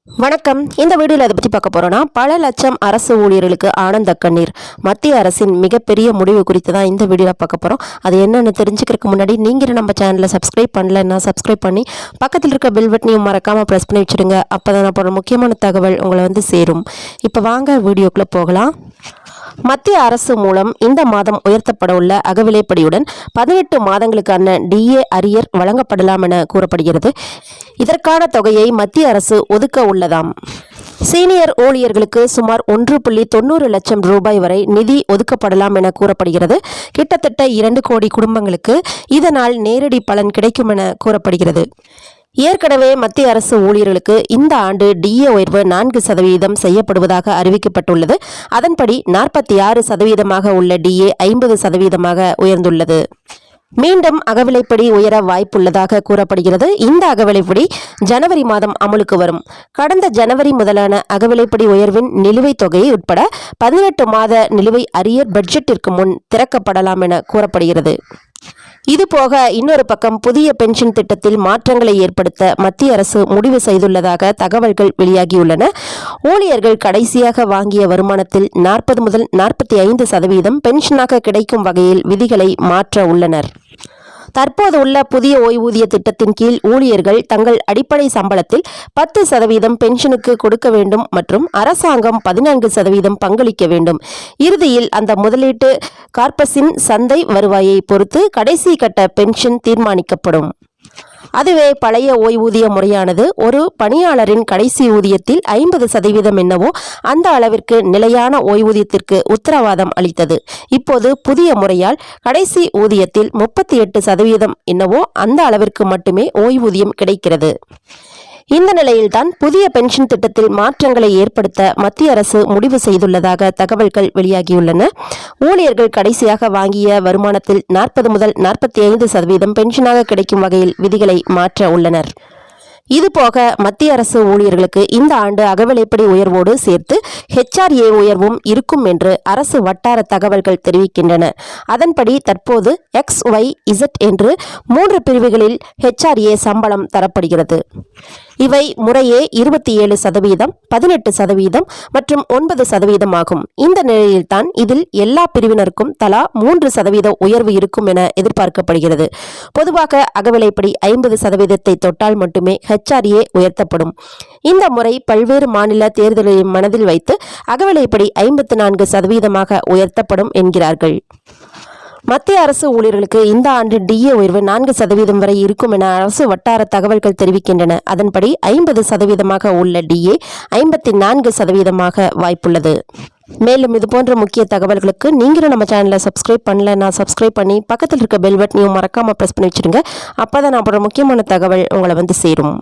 வணக்கம். இந்த வீடியோவில் அதை பற்றி பார்க்க போகிறோன்னா, பல லட்சம் அரசு ஊழியர்களுக்கு ஆனந்த கண்ணீர். மத்திய அரசின் மிகப்பெரிய முடிவு குறித்து தான் இந்த வீடியோவில் பார்க்க போகிறோம். அது என்னென்னு தெரிஞ்சுக்கிறதுக்கு முன்னாடி நீங்கள் நம்ம சேனலை சப்ஸ்கிரைப் பண்ணலைன்னா சப்ஸ்கிரைப் பண்ணி பக்கத்தில் இருக்க பெல் பட்டனையும் மறக்காமல் ப்ரெஸ் பண்ணி வச்சுடுங்க. அப்போ தான் நான் போகிற முக்கியமான தகவல் உங்களை சேரும். இப்போ வாங்க வீடியோக்குள்ளே போகலாம். மத்திய அரசு மூலம் இந்த மாதம் உயர்த்தப்பட உள்ள அகவிலைப்படியுடன் 18 மாதங்களுக்கான டிஏ அரியர் வழங்கப்படலாம் என கூறப்படுகிறது. இதற்கான தொகையை மத்திய அரசு ஒதுக்க உள்ளதாம். சீனியர் ஊழியர்களுக்கு சுமார் 1.90 லட்சம் ரூபாய் வரை நிதி ஒதுக்கப்படலாம் என கூறப்படுகிறது. கிட்டத்தட்ட 2 கோடி குடும்பங்களுக்கு இதனால் நேரடி பலன் கிடைக்கும் என கூறப்படுகிறது. ஏற்கனவே மத்திய அரசு ஊழியர்களுக்கு இந்த ஆண்டு டிஏ உயர்வு 4% செய்யப்படுவதாக அறிவிக்கப்பட்டுள்ளது. அதன்படி 46% உள்ள டிஏ 50% உயர்ந்துள்ளது. மீண்டும் அகவிலைப்படி உயர வாய்ப்புள்ளதாக கூறப்படுகிறது. இந்த அகவிலைப்படி ஜனவரி மாதம் அமலுக்கு வரும். கடந்த ஜனவரி முதலான அகவிலைப்படி உயர்வின் நிலுவைத் தொகை உட்பட 18 மாத நிலுவை அரியர் பட்ஜெட்டிற்கு முன் திறக்கப்படலாம் என கூறப்படுகிறது. இதுபோக இன்னொரு பக்கம் புதிய பென்ஷன் திட்டத்தில் மாற்றங்களை ஏற்படுத்த மத்திய அரசு முடிவு செய்துள்ளதாக தகவல்கள் வெளியாகியுள்ளன. ஊழியர்கள் கடைசியாக வாங்கிய வருமானத்தில் 40 முதல் 45% பென்ஷனாக கிடைக்கும் வகையில் விதிகளை மாற்ற உள்ளனர். தற்போது உள்ள புதிய ஓய்வூதிய திட்டத்தின் கீழ் ஊழியர்கள் தங்கள் அடிப்படை சம்பளத்தில் 10% பென்ஷனுக்கு கொடுக்க வேண்டும் மற்றும் அரசாங்கம் 14% பங்களிக்க வேண்டும். இறுதியில் அந்த முதலீட்டு கார்பஸின் சந்தை வருவாயை பொறுத்து கடைசி கட்ட பென்ஷன் தீர்மானிக்கப்படும். அதுவே பழைய ஓய்வூதிய முறையானது ஒரு பணியாளரின் கடைசி ஊதியத்தில் 50% என்னவோ அந்த அளவிற்கு நிலையான ஓய்வூதியத்திற்கு உத்தரவாதம் அளித்தது. இப்போது புதிய முறையால் கடைசி ஊதியத்தில் 38% என்னவோ அந்த அளவிற்கு மட்டுமே ஓய்வூதியம் கிடைக்கிறது. இந்த நிலையில்தான் புதிய பென்ஷன் திட்டத்தில் மாற்றங்களை ஏற்படுத்த மத்திய அரசு முடிவு செய்துள்ளதாக தகவல்கள் வெளியாகியுள்ளன. ஊழியர்கள் கடைசியாக வாங்கிய வருமானத்தில் 40 முதல் 45% பென்ஷனாக கிடைக்கும் வகையில் விதிகளை மாற்ற உள்ளனர். இதுபோக மத்திய அரசு ஊழியர்களுக்கு இந்த ஆண்டு அகவிலைப்படி உயர்வோடு சேர்த்து HRA உயர்வும் இருக்கும் என்று அரசு வட்டார தகவல்கள் தெரிவிக்கின்றன. அதன்படி தற்போது XYZ என்று 3 பிரிவுகளில் HRA சம்பளம் தரப்படுகிறது. இவை முறையே 27%, 18% மற்றும் 9% ஆகும். இந்த நிலையில்தான் இதில் எல்லா பிரிவினருக்கும் தலா 3% உயர்வு இருக்கும் என எதிர்பார்க்கப்படுகிறது. பொதுவாக அகவிலைப்படி 50% தொட்டால் மட்டுமே HRA உயர்த்தப்படும். இந்த முறை பல்வேறு மாநில தேர்தலை மனதில் வைத்து அகவிலைப்படி 54% உயர்த்தப்படும் என்கிறார்கள். மத்திய அரசு ஊழியர்களுக்கு இந்த ஆண்டு டிஏ உயர்வு 4% வரை இருக்கும் என அரசு வட்டார தகவல்கள் தெரிவிக்கின்றன. அதன்படி 50% உள்ள டிஏ 54% வாய்ப்புள்ளது. மேலும் இது போன்ற முக்கிய தகவல்களுக்கு நீங்களும் நம்ம சேனலை சப்ஸ்கிரைப் பண்ணலன்னா சப்ஸ்கிரைப் பண்ணி பக்கத்தில் இருக்க பெல் பட்டனையும் மறக்காம ப்ரெஸ் பண்ணி வச்சிருங்க. அப்பதான் நான் போடுற முக்கியமான தகவல் உங்களை சேரும்.